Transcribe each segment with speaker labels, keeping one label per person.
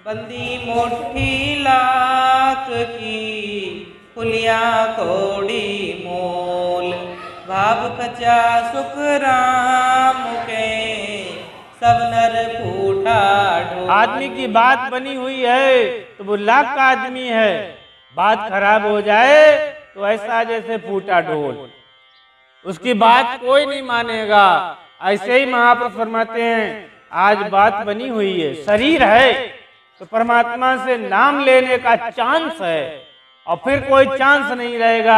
Speaker 1: बंदी मोठी लाख की फुलिया कोड़ी मोल, भाव कचा सुख राम के सब नर फूटा ढोल।
Speaker 2: आदमी की बात बनी हुई है तो वो लाख का आदमी है, बात खराब हो जाए तो ऐसा जैसे फूटा ढोल, उसकी बात कोई नहीं मानेगा। ऐसे ही महापुरुष फरमाते हैं आज बात बनी हुई है, शरीर है तो परमात्मा से नाम लेने का चांस है और फिर कोई चांस नहीं रहेगा।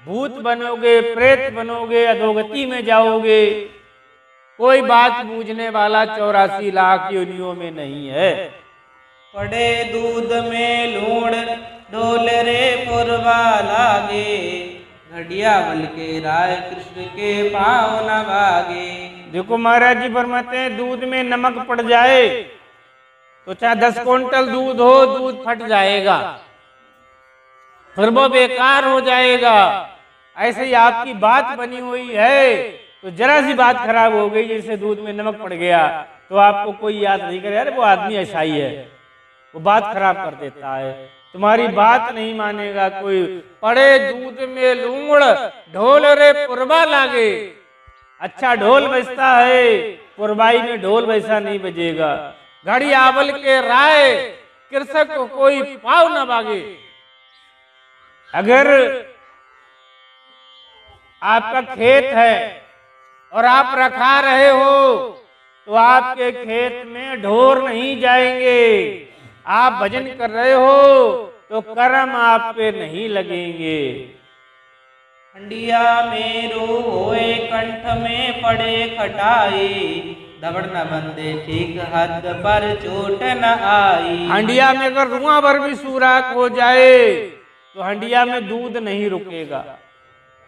Speaker 2: भूत बनोगे, प्रेत बनोगे, अधोगति में जाओगे, कोई बात बूझने वाला 84 लाख योनियों में नहीं है।
Speaker 1: पड़े दूध में लूण ढोल रे पुरवा लागे, घड़िया बल के राय कृष्ण के पाँव न भागे।
Speaker 2: देखो महाराज जी फरमाते हैं दूध में नमक पड़ जाए तो चाहे 10 क्विंटल दूध हो, दूध फट जाएगा, फिर वो बेकार हो जाएगा। ऐसे ही आपकी बात बनी हुई है तो जरा सी बात खराब हो गई, जैसे दूध में नमक पड़ गया तो आपको कोई याद नहीं करे, अरे वो आदमी ऐसा ही है, वो बात खराब कर देता है, तुम्हारी बात नहीं मानेगा कोई। पड़े दूध में लूण ढोल रे पुरबा लागे, अच्छा ढोल बजता है, पुरबाई में ढोल वैसा नहीं बजेगा। घड़ी आवल के राय कृषक को कोई पाव न भागे। अगर आपका खेत है और आप रखा रहे हो तो आपके खेत में ढोर नहीं जाएंगे, आप भजन कर रहे हो तो कर्म आप पे नहीं लगेंगे।
Speaker 1: हंडिया मेरो होए कंठ में पड़े खटाई, दबड़ न बंदे ठीक हद पर चोट न आई।
Speaker 2: हंडिया में अगर रुआ भर भी सुराख हो जाए तो हंडिया में दूध नहीं रुकेगा।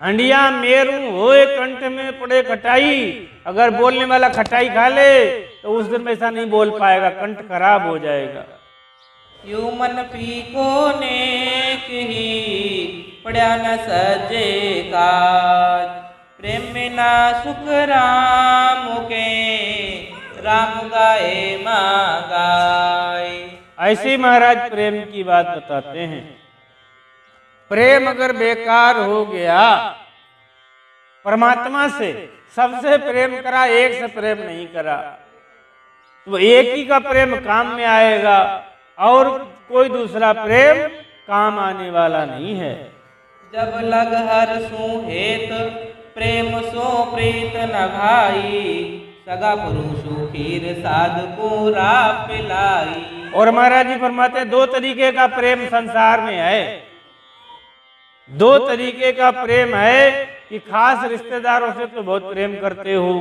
Speaker 2: हंडिया मेरू होए कंठ में पड़े खटाई, अगर बोलने वाला खटाई खा ले तो उस दिन ऐसा नहीं बोल पाएगा, कंठ खराब हो जाएगा।
Speaker 1: यू मन पीको नेक ही पड़ा न सजे काज, प्रेम बिना सुख राम के राम गाए माँ गाय।
Speaker 2: ऐसे महाराज प्रेम की बात बताते हैं। प्रेम अगर बेकार हो गया, परमात्मा से सबसे प्रेम करा, एक से प्रेम नहीं करा, तो एक ही का प्रेम काम में आएगा और कोई दूसरा प्रेम काम आने वाला नहीं है।
Speaker 1: जब लग हर सुहेत प्रेम सो प्रीत न भाई, सगा पुरुषु खीर साध को राप पिलाई।
Speaker 2: और महाराज जी फरमाते हैं 2 तरीके का प्रेम संसार में है। 2 तरीके का प्रेम है कि खास रिश्तेदारों से तो बहुत प्रेम करते हो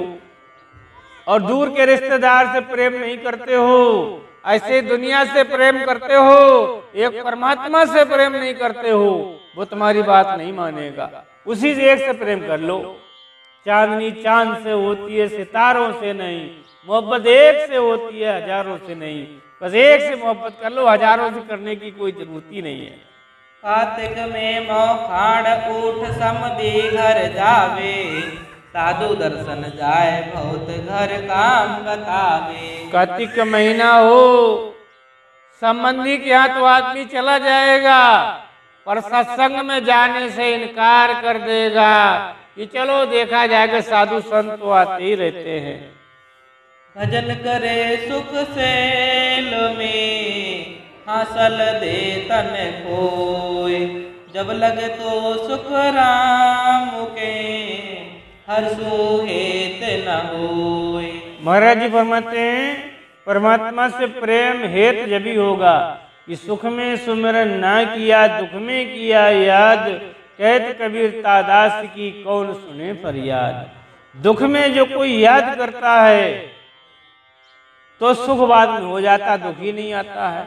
Speaker 2: और दूर के रिश्तेदार से प्रेम नहीं करते हो। ऐसे दुनिया से प्रेम करते हो, एक परमात्मा से प्रेम नहीं करते हो, वो तुम्हारी बात नहीं मानेगा। उसी से एक से प्रेम कर लो। चांदनी चांद से होती है, सितारों से नहीं। मोहब्बत एक से होती है, हजारों से नहीं। बस एक से मोहब्बत कर लो, हजारों से करने की कोई जरूरत ही नहीं है।
Speaker 1: कार्तिक में मौखाड़ उठ समधी घर जावे, साधु दर्शन जाए बहुत घर काम बतावे।
Speaker 2: कार्तिक का महीना हो, संबंधी के यहाँ तो आदमी चला जाएगा पर सत्संग में जाने से इनकार कर देगा कि चलो देखा जाएगा, साधु संत तो आते ही रहते हैं।
Speaker 1: भजन करे सुख सेल में हासिल दे तन कोय, जब लगे तो सुख राम के हर सुहेत न होय।
Speaker 2: महाराज जी फरमाते हैं परमात्मा से प्रेम हेत जब भी होगा कि सुख में सुमिरन ना किया, दुख में किया याद, कहत कबीर तादास की कौन सुने फरियाद। दुख में जो कोई याद करता है तो सुख बाद में हो जाता, दुख ही नहीं आता है।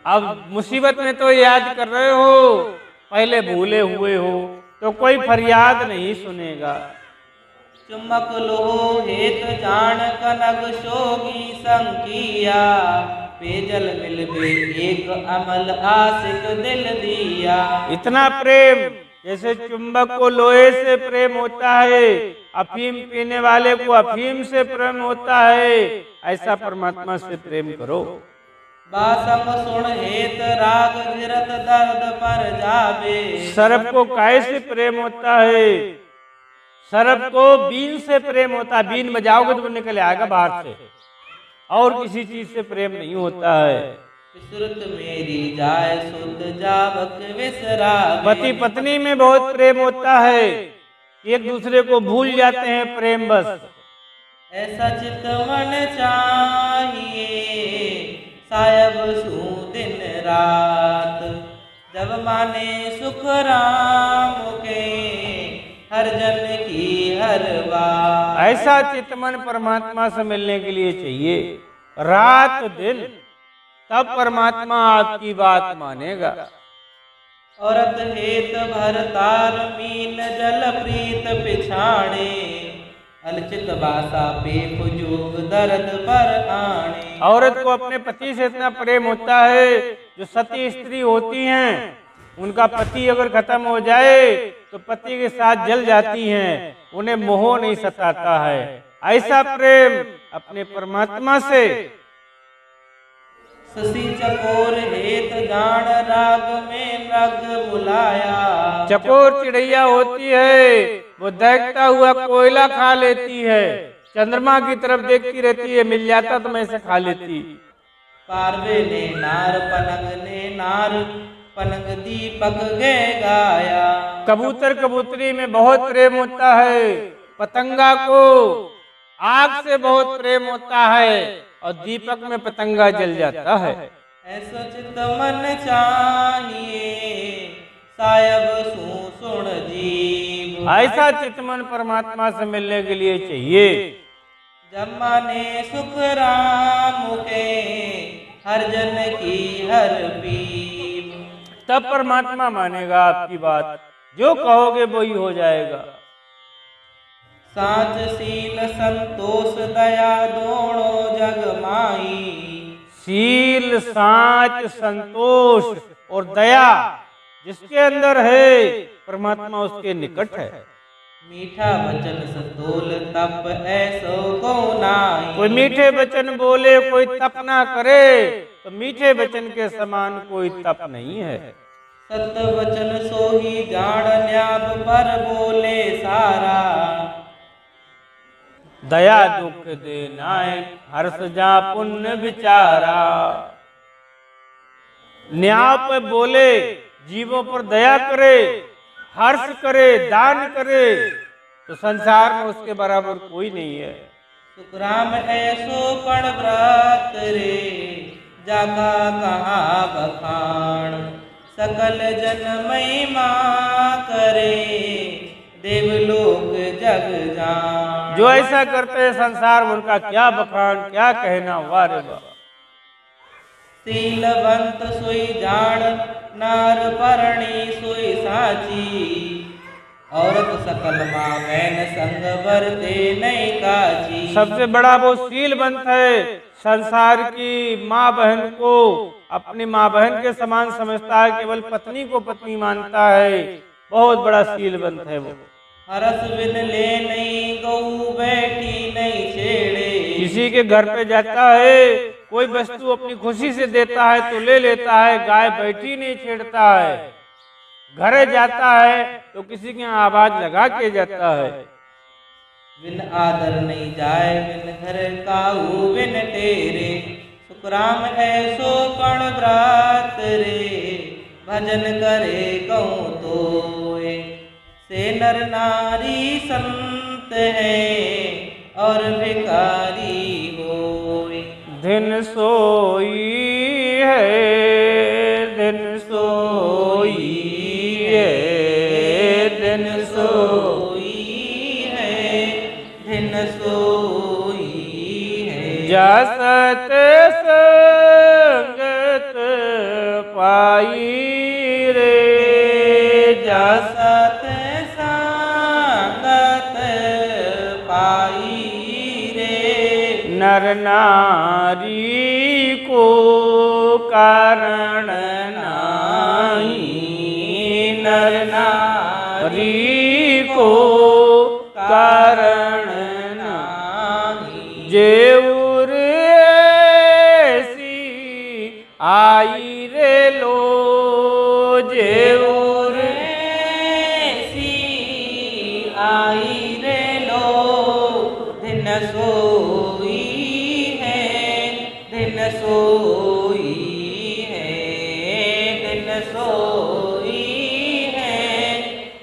Speaker 2: अब मुसीबत में तो याद कर रहे हो, पहले भूले हुए हो तो कोई फरियाद नहीं सुनेगा।
Speaker 1: चुम्बक लो हेत जान कनक सोगी संकिया, पेजल मिल बे एक अमल आशिक दिल दिया।
Speaker 2: इतना प्रेम जैसे चुंबक को लोहे से प्रेम होता है, अफीम पीने वाले को अफीम से प्रेम होता है, ऐसा परमात्मा से प्रेम करो।
Speaker 1: बासम सुन हेत राग गिरत दर्द पर जावे।
Speaker 2: सर्प को काय से प्रेम होता है? सर्प को बीन से प्रेम होता है। बीन बजाओगे तो वो निकल आएगा बाहर से, और किसी चीज से प्रेम नहीं होता है।
Speaker 1: विसुरत मेरी जाय शुद्ध जावक विसरावे।
Speaker 2: पति पत्नी में बहुत प्रेम होता है, एक दूसरे को भूल जाते हैं प्रेम बस।
Speaker 1: ऐसा चित मन चाहिए सायब सू दिन रात। जब माने सुख राम के हर जन की हर बात।
Speaker 2: ऐसा चित्तमन परमात्मा से मिलने के लिए चाहिए रात दिन, तब परमात्मा आपकी बात मानेगा।
Speaker 1: औरत हेत भर तार मीन जल प्रीत पिछाड़े। अलचित बासा पे फुजूग दर्द पर आने।
Speaker 2: औरत को अपने पति से इतना प्रेम होता है, जो सती स्त्री होती हैं उनका पति अगर खत्म हो जाए तो पति के साथ जल जाती हैं, उन्हें मोह नहीं सताता है। ऐसा प्रेम अपने परमात्मा से।
Speaker 1: शशि चकोर हेत जान राग में रग बुलाया।
Speaker 2: चकोर चिड़ैया होती है, वो देखता हुआ कोयला खा लेती है, चंद्रमा की तरफ देखती रहती है, मिल जाता तो मैं इसे खा लेती।
Speaker 1: पारवे ने नार पनंग ने नार पनंग दीपक गे गाया।
Speaker 2: कबूतर कबूतरी में बहुत प्रेम होता है, पतंगा को आग से बहुत प्रेम होता है, और दीपक में पतंगा जल जाता है।
Speaker 1: ऐसा चित मन चाहिए सायब सू सुन जीव।
Speaker 2: ऐसा चित्तमन परमात्मा से मिलने के लिए चाहिए।
Speaker 1: जब माने सुख राम के हर जन की हर पीव।
Speaker 2: तब परमात्मा मानेगा आपकी बात, जो कहोगे वही हो जाएगा।
Speaker 1: साच शील संतोष दया दोनों जग माई।
Speaker 2: शील साच संतोष और दया जिसके अंदर है, परमात्मा उसके निकट है।
Speaker 1: मीठा वचन सतोल तप ऐसो को नाई।
Speaker 2: कोई मीठे वचन बोले कोई तप ना करे, तो मीठे वचन के समान कोई तप नहीं है।
Speaker 1: सत वचन सो ही जान न्याब पर बोले सारा।
Speaker 2: दया दुख दे नाय हर्ष जा पुण्य विचारा। न्याय पे बोले, जीवों पर दया करे, हर्ष करे, दान करे, तो संसार में उसके बराबर कोई नहीं है।
Speaker 1: सुखराम ऐसो पण व्रत रे जाका कहा बखान। सकल जन महिमा करे देवलोक जग जान।
Speaker 2: जो ऐसा करते हैं संसार में उनका क्या बखान, क्या कहना, वाह रे वाह।
Speaker 1: शीलवंत सोई जान नार परणी सोई साची। औरत सकल माँ बहन संग बरते नहीं काची।
Speaker 2: सबसे बड़ा वो शीलवंत है, संसार की माँ बहन को अपनी माँ बहन के समान समझता है, केवल पत्नी को पत्नी मानता है, बहुत बड़ा शीलवंत है वो।
Speaker 1: हरस बिन ले नहीं गऊ बैठी नहीं छेड़े।
Speaker 2: किसी के घर पे जाता है, कोई वस्तु अपनी खुशी से देता है तो ले लेता है, गाय बैठी नहीं छेड़ता है। घरे जाता है तो किसी के आवाज लगा के जाता है।
Speaker 1: बिन आदर नहीं जाए बिन घर काऊ बिन तेरे। सुखराम ऐसो पण व्रत रे भजन करे कहूँ तोए। से नर नारी संत है और भिखारी होए।
Speaker 2: दिन सोई है, दिन सोई है, दिन सोई
Speaker 1: है, दिन सोई है।
Speaker 2: जासत संगत पाई रे,
Speaker 1: जासत संगत पाई रे।
Speaker 2: नर नारी को कारण नाही, नर नारी को कारण नाही। जेउर ऐसी आई रे लो जेऊर
Speaker 1: सी आई रे लो दिन सोई है दिन सोई है दिन सोई है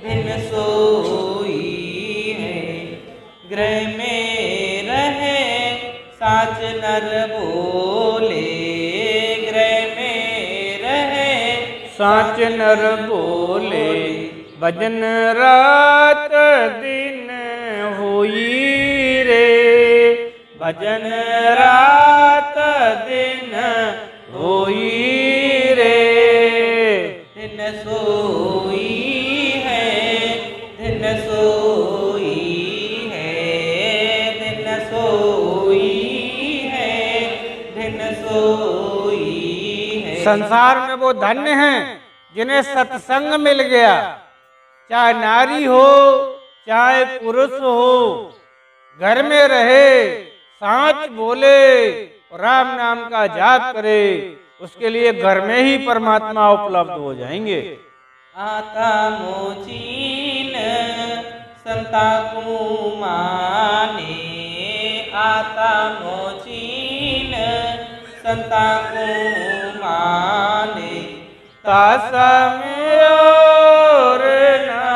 Speaker 1: दिन सोई है गृह में रहे साच नर बोले गृह में रहे
Speaker 2: साच नर बोले भजन रात दिन होई रे भजन रात दिन होई रे
Speaker 1: दिन सोई है दिन सोई है दिन सोई है दिन सोई है।
Speaker 2: संसार में वो धन्य हैं जिन्हें सत्संग मिल गया, चाहे नारी हो चाहे पुरुष हो, घर में रहे साच बोले राम नाम का जाप करे, उसके लिए घर में ही परमात्मा उपलब्ध हो जाएंगे।
Speaker 1: आता मोचीन संता को माने आता मोचीन संता को माने
Speaker 2: तासा में और ना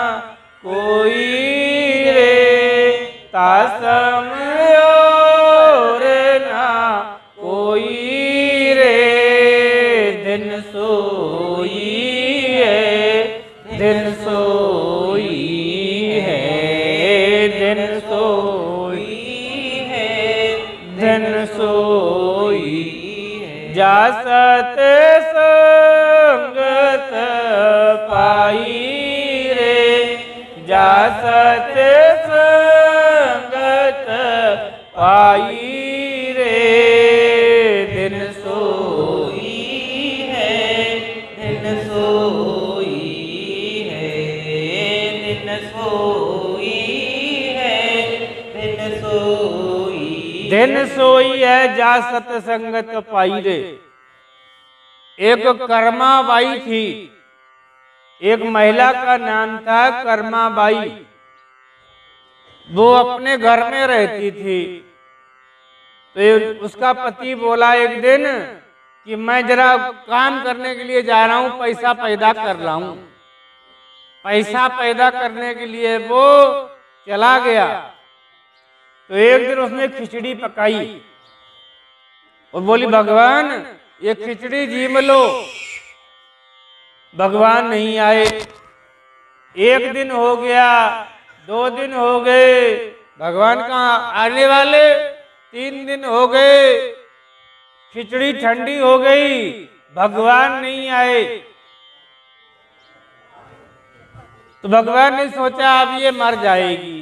Speaker 2: कोई रे तासा में और ना कोई रे दिन सोई है दिन सोई है दिन सोई
Speaker 1: है
Speaker 2: दिन सोई
Speaker 1: है
Speaker 2: जासत संगत पाई रे जासत संगत पाई रे दिन
Speaker 1: सोई है दिन सोई है दिन सोई है दिन सोई
Speaker 2: दिन सोई है जा सतसंगत पाई रे। एक कर्मा बाई थी, एक महिला का नाम था कर्मा बाई। वो अपने घर में रहती थी, तो उसका पति बोला एक दिन कि मैं जरा काम करने के लिए जा रहा हूं, पैसा पैदा कर लाऊं। पैसा पैदा करने के लिए वो चला गया। तो एक दिन उसने खिचड़ी पकाई और बोली भगवान ये खिचड़ी जीम लो। भगवान नहीं आए। एक दिन हो गया, 2 दिन हो गए, भगवान कहाँ आने वाले। 3 दिन हो गए, खिचड़ी ठंडी हो गई, भगवान नहीं आए। तो भगवान ने सोचा अब ये मर जाएगी,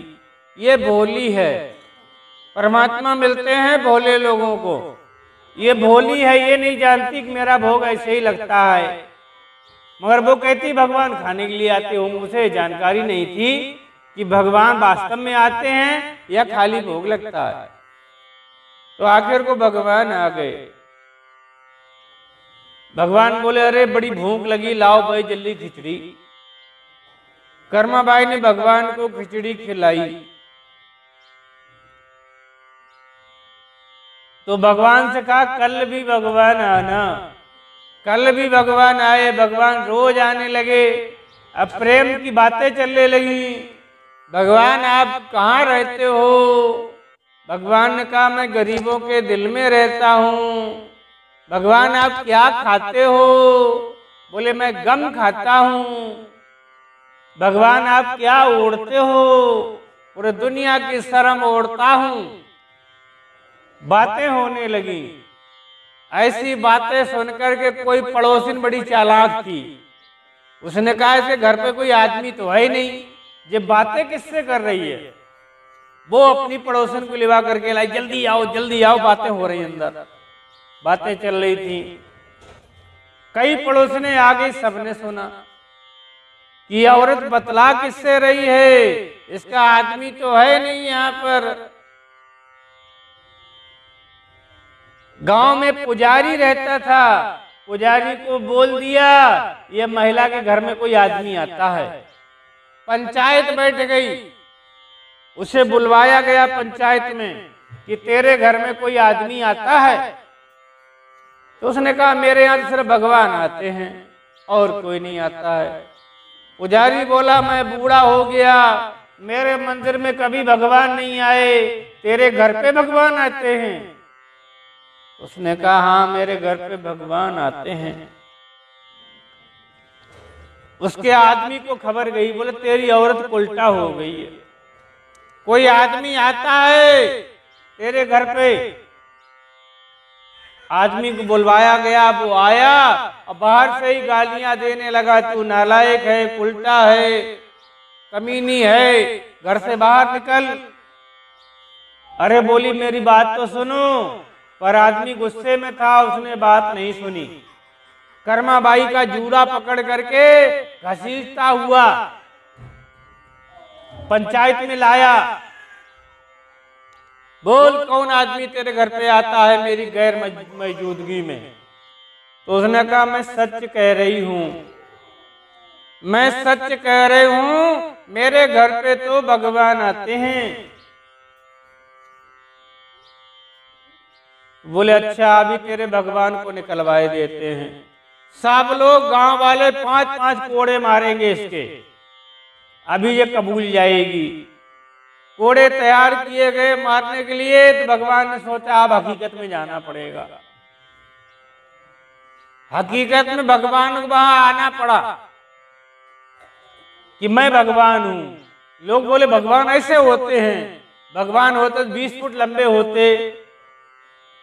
Speaker 2: ये भोली है। परमात्मा मिलते हैं भोले लोगों को, ये भोली है, ये नहीं जानती कि मेरा भोग ऐसे ही लगता है। मगर वो कहती भगवान खाने के लिए आते होंगे। उसे जानकारी नहीं थी कि भगवान वास्तव में आते हैं या खाली भोग लगता है। तो आखिर को भगवान आ गए। भगवान बोले अरे बड़ी भूख लगी, लाओ भाई जल्दी खिचड़ी। कर्माबाई ने भगवान को खिचड़ी खिलाई। तो भगवान से कहा कल भी भगवान आना। कल भी भगवान आए। भगवान रोज आने लगे। अब प्रेम की बातें चलने लगी। भगवान आप कहाँ रहते हो? भगवान ने कहा मैं गरीबों के दिल में रहता हूँ। भगवान आप क्या खाते हो? बोले मैं गम खाता हूँ। भगवान आप क्या ओढ़ते हो? पूरे दुनिया की शर्म ओढ़ता हूँ। बातें होने लगी। ऐसी बातें सुनकर के कोई पड़ोसिन बड़ी चालाक थी। उसने कहा ऐसे घर पे कोई आदमी तो है ही नहीं, ये बातें किससे कर रही है? वो अपनी पड़ोसिन को लिवा करके लाई, जल्दी आओ, बातें हो रही अंदर। बातें चल रही थी। कई पड़ोसिने आ गई, सबने सुना कि औरत बतला किससे रही है, इसका आदमी तो है नहीं यहाँ पर। गांव में पुजारी रहता था, पुजारी को बोल दिया ये महिला के घर में कोई आदमी आता है। पंचायत बैठ गई, उसे बुलवाया गया पंचायत में कि तेरे घर में कोई आदमी आता है। तो उसने कहा मेरे यहाँ सिर्फ भगवान आते हैं और कोई नहीं आता है। पुजारी बोला मैं बूढ़ा हो गया, मेरे मंदिर में कभी भगवान नहीं आए, तेरे घर पे भगवान आते हैं। उसने कहा हाँ मेरे घर पे भगवान आते हैं। उसके आदमी को खबर गई, बोले तेरी औरत उल्टा हो गई है, कोई आदमी आता है तेरे घर पे। आदमी को बुलवाया गया, वो आया और बाहर से ही गालियां देने लगा, तू नालायक है, उल्टा है, कमीनी है, घर से बाहर निकल। अरे बोली मेरी बात तो सुनो, पर आदमी गुस्से में था, उसने बात नहीं सुनी। कर्माबाई का जूड़ा पकड़ करके घसीटता हुआ पंचायत में लाया। बोल कौन आदमी तेरे घर पे आता है मेरी गैर मौजूदगी में? तो उसने कहा मैं सच कह रही हूं, मैं सच कह रही हूं, मेरे घर पे तो भगवान आते हैं। बोले अच्छा अभी तेरे भगवान को निकलवाए देते हैं। सब लोग गांव वाले 5-5 कोड़े मारेंगे इसके, अभी ये कबूल जाएगी। कोड़े तैयार किए गए मारने के लिए, तो भगवान ने सोचा अब हकीकत में जाना पड़ेगा। हकीकत में भगवान को वहां आना पड़ा कि मैं भगवान हूं। लोग बोले भगवान ऐसे होते हैं, भगवान होते 20 फुट लंबे होते।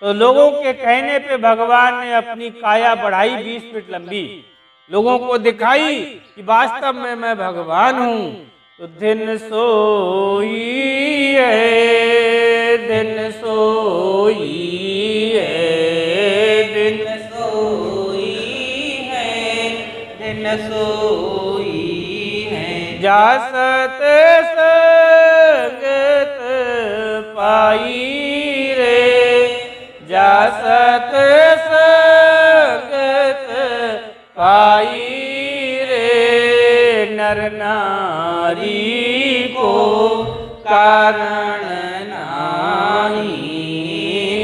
Speaker 2: तो लोगों के कहने पे भगवान ने अपनी काया बढ़ाई 20 फीट लंबी, लोगों को दिखाई कि वास्तव में मैं भगवान हूं। तो दिन सोई है, दिन सोई है, दिन सोई है, दिन सोई है। जासत संगत पाई रे, जासत संगत पाई रे, नर नारी को कारण नाही,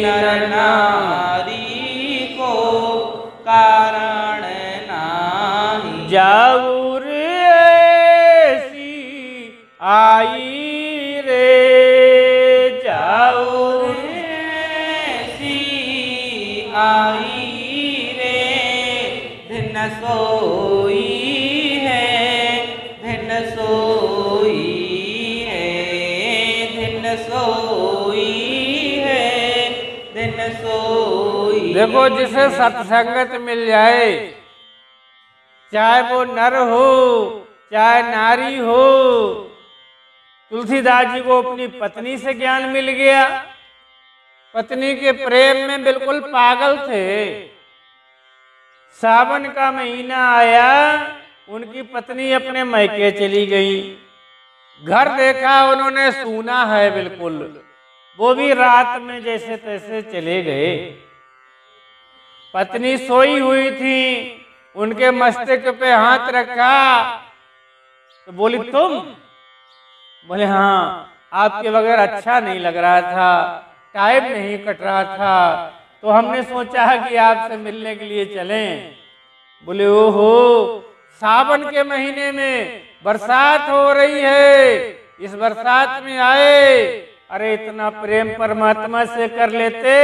Speaker 2: नर नारी को कारण नाही। जाऊर ऐसी आई रे, जाऊर ऐसी आई रे, दिन सोई है, दिन सोई है, दिन सोई है, दिन सोई। देखो जिसे सत्संगत मिल जाए, चाहे वो नर हो चाहे नारी हो। तुलसीदास जी को अपनी पत्नी से ज्ञान मिल गया, पत्नी के प्रेम में बिल्कुल पागल थे। सावन का महीना आया, उनकी पत्नी अपने मैके चली गई। घर देखा उन्होंने सूना है बिल्कुल, वो भी रात में जैसे तैसे चले गए। पत्नी सोई हुई थी, उनके मस्तक पे हाथ रखा तो बोली तुम? बोले हाँ, आपके बगैर अच्छा नहीं लग रहा था, टाइम नहीं कट रहा था, तो हमने सोचा कि आपसे मिलने के लिए चलें। बोले ओहो, सावन के महीने में बरसात हो रही है, इस बरसात में आए। अरे इतना प्रेम परमात्मा से कर लेते,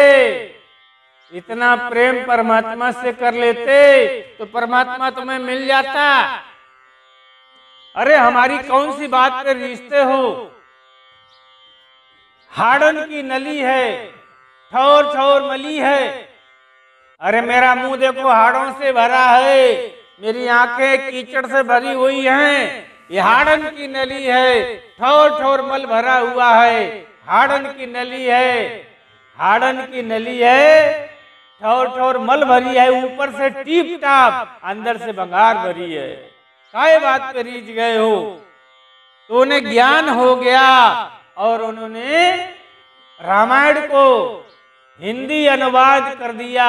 Speaker 2: इतना प्रेम परमात्मा से कर लेते तो परमात्मा तुम्हें मिल जाता। अरे हमारी कौन सी बात पे रिश्ते हो? हाड़न की नली है, ठौर ठौर मली है। अरे मेरा मुंह देखो हाड़ों से भरा है, मेरी आंखें कीचड़ से भरी हुई हैं। ये हाड़न की नली है, ठौर ठौर मल भरा हुआ है। हाड़न की नली है, हाड़न की नली है, ठौर ठौर मल भरी है, ऊपर से टीप टाप, अंदर से भंगार भरी है। काय बात पे रीझ गए हो? तो उन्हें ज्ञान हो गया और उन्होंने रामायण को हिंदी अनुवाद कर दिया,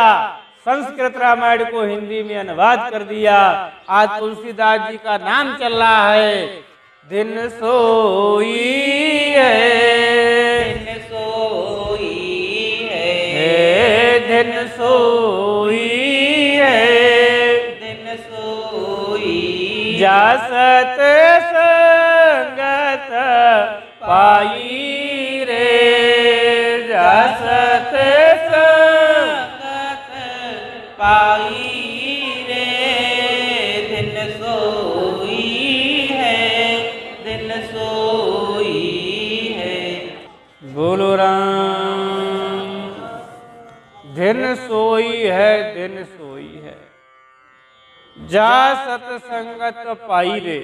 Speaker 2: संस्कृत रामायण को हिंदी में अनुवाद कर दिया। आज तुलसीदास जी का नाम चल रहा है। दिन सोई है,
Speaker 1: दिन सोई है,
Speaker 2: दिन सोई है,
Speaker 1: दिन सोई
Speaker 2: जा सत संगत पाई रे, जा सत
Speaker 1: संगत पाई रे, दिन सोई है, दिन सोई है।
Speaker 2: बोलो राम। दिन सोई है, दिन सोई है, जा सतसंगत पाई रे।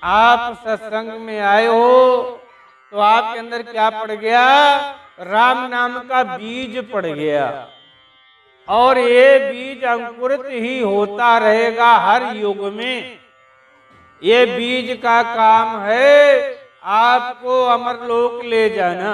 Speaker 2: आप सत्संग में आए हो तो आपके अंदर क्या पड़ गया? राम नाम का बीज पड़ गया, और ये बीज अंकुरित ही होता रहेगा हर युग में। ये बीज का काम है आपको अमरलोक ले जाना।